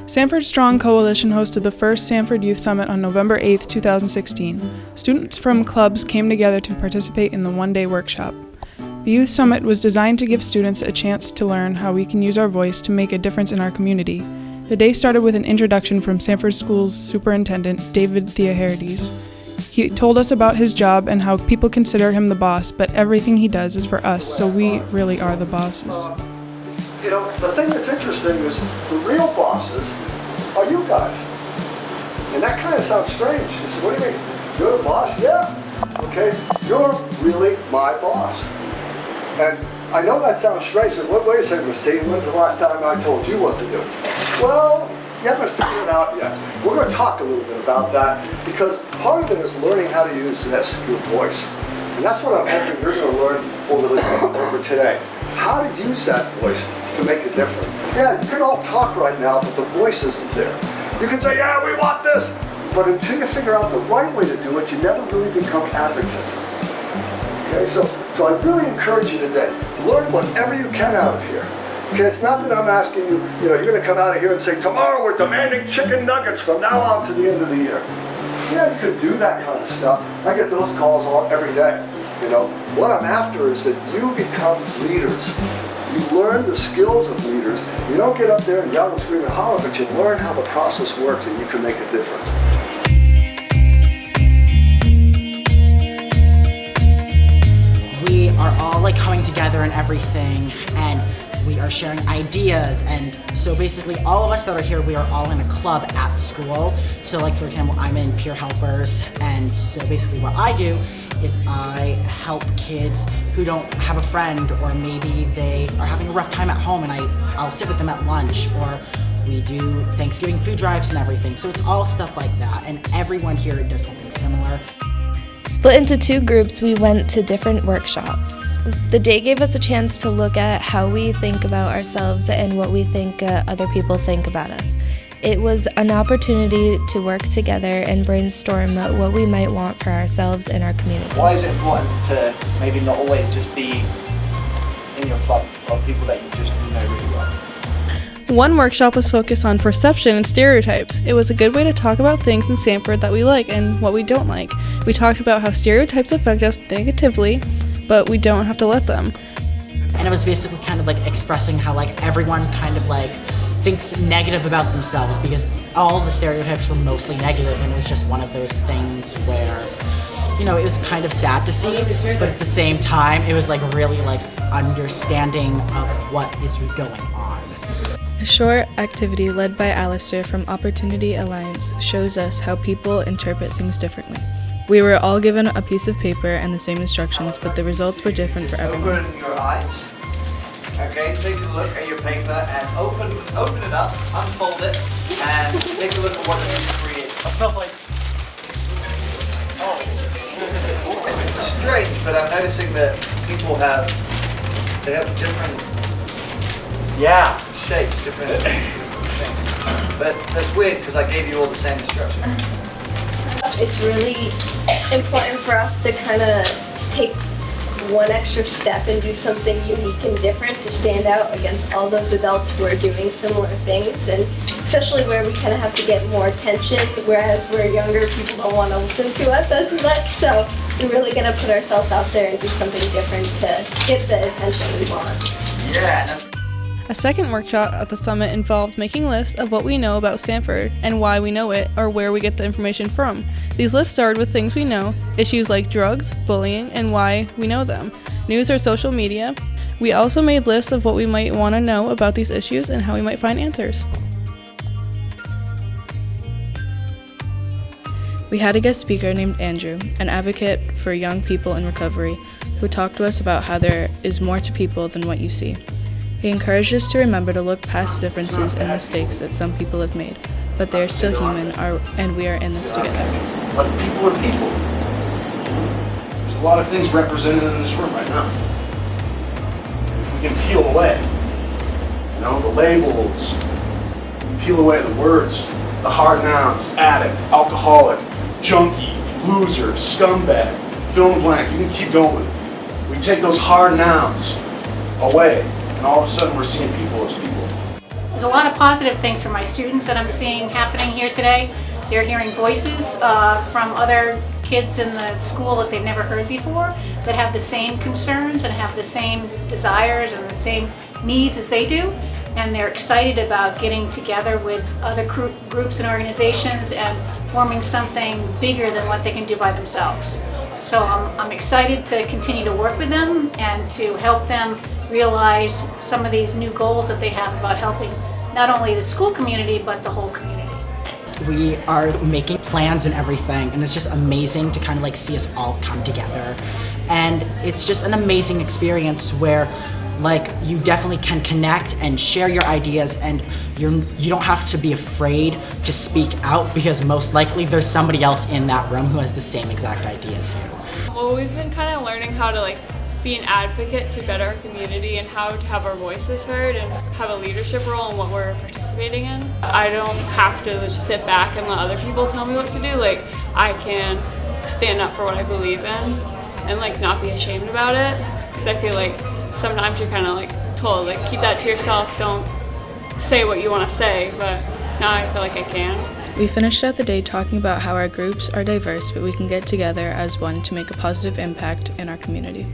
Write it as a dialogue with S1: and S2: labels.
S1: Sanford Strong Coalition hosted the first Sanford Youth Summit on November 8, 2016. Students from clubs came together to participate in the one-day workshop. The Youth Summit was designed to give students a chance to learn how we can use our voice to make a difference in our community. The day started with an introduction from Sanford School's superintendent, David Theoharides. He told us about his job and how people consider him the boss, but everything he does is for us, so we really are the bosses.
S2: You know, the thing that's interesting is the real bosses are you guys. And that kind of sounds strange. You say, what do you mean? You're the boss? Yeah. Okay, you're really my boss. And I know that sounds strange. So, wait a second, Miss T, when's the last time I told you what to do? Well, you haven't figured it out yet. We're going to talk a little bit about that because part of it is learning how to use this, your voice. And that's what I'm hoping you're going to learn over today. How to use that voice to make a difference. Yeah, you can all talk right now, but the voice isn't there. You can say, yeah, we want this, but until you figure out the right way to do it, you never really become advocates. Okay, so I really encourage you today, learn whatever you can out of here. Okay, it's not that I'm asking you, you're going to come out of here and say, tomorrow we're demanding chicken nuggets from now on to the end of the year. Yeah, you could do that kind of stuff. I get those calls every day. What I'm after is that you become leaders. You learn the skills of leaders. You don't get up there and yell and scream and holler, but you learn how the process works and you can make a difference.
S3: We are all coming together and everything, and we are sharing ideas, and so basically all of us that are here, we are all in a club at school. So for example, I'm in peer helpers, and so basically what I do is I help kids who don't have a friend, or maybe they are having a rough time at home, and I'll sit with them at lunch, or we do Thanksgiving food drives and everything. So it's all stuff like that, and everyone here does something similar.
S4: Split into two groups, we went to different workshops. The day gave us a chance to look at how we think about ourselves and what we think other people think about us. It was an opportunity to work together and brainstorm what we might want for ourselves and our community.
S5: Why is it important to maybe not always just be in your club of people that you just know really well?
S6: One workshop was focused on perception and stereotypes. It was a good way to talk about things in Sanford that we like and what we don't like. We talked about how stereotypes affect us negatively, but we don't have to let them.
S3: And it was basically kind of expressing how everyone kind of thinks negative about themselves, because all the stereotypes were mostly negative, and it was just one of those things where it was kind of sad to see, but at the same time it was really understanding of what is going on.
S7: A short activity led by Alistair from Opportunity Alliance shows us how people interpret things differently. We were all given a piece of paper and the same instructions, but the results were different for everyone.
S5: Open your eyes. Okay, take a look at your paper and open it up, unfold it, and take a look at what it is to create. Stuff like, it's strange, but I'm noticing that people have different shapes, different things. But that's weird because I gave you all the same instruction.
S8: It's really important for us to kind of take one extra step and do something unique and different to stand out against all those adults who are doing similar things, and especially where we kind of have to get more attention, whereas we're younger, people don't want to listen to us as much, so we're really going to put ourselves out there and do something different to get the attention we want.
S5: Yeah, that's
S6: A second workshop at the summit involved making lists of what we know about Sanford and why we know it, or where we get the information from. These lists started with things we know, issues like drugs, bullying, and why we know them, news or social media. We also made lists of what we might want to know about these issues and how we might find answers.
S7: We had a guest speaker named Andrew, an advocate for young people in recovery, who talked to us about how there is more to people than what you see. He encouraged us to remember to look past differences and mistakes that some people have made, but they are still human, and we are in this together.
S9: But people are people. There's a lot of things represented in this room right now. We can peel away, the labels, peel away the words, the hard nouns, addict, alcoholic, junkie, loser, scumbag, fill in the blank, you can keep going. We take those hard nouns away, and all of a sudden we're seeing people as people.
S10: There's a lot of positive things for my students that I'm seeing happening here today. They're hearing voices from other kids in the school that they've never heard before, that have the same concerns and have the same desires and the same needs as they do. And they're excited about getting together with other groups and organizations and forming something bigger than what they can do by themselves. So I'm excited to continue to work with them and to help them realize some of these new goals that they have about helping not only the school community, but the whole community.
S3: We are making plans and everything, and it's just amazing to kind of like see us all come together. And it's just an amazing experience where like you definitely can connect and share your ideas, and you don't have to be afraid to speak out, because most likely there's somebody else in that room who has the same exact ideas as you.
S11: Well, we've been kind of learning how to like be an advocate to better our community and how to have our voices heard and have a leadership role in what we're participating in. I don't have to just sit back and let other people tell me what to do. Like, I can stand up for what I believe in and like not be ashamed about it, because I feel like sometimes you're kind of like told like keep that to yourself, don't say what you want to say, but now I feel like I can.
S7: We finished out the day talking about how our groups are diverse, but we can get together as one to make a positive impact in our community.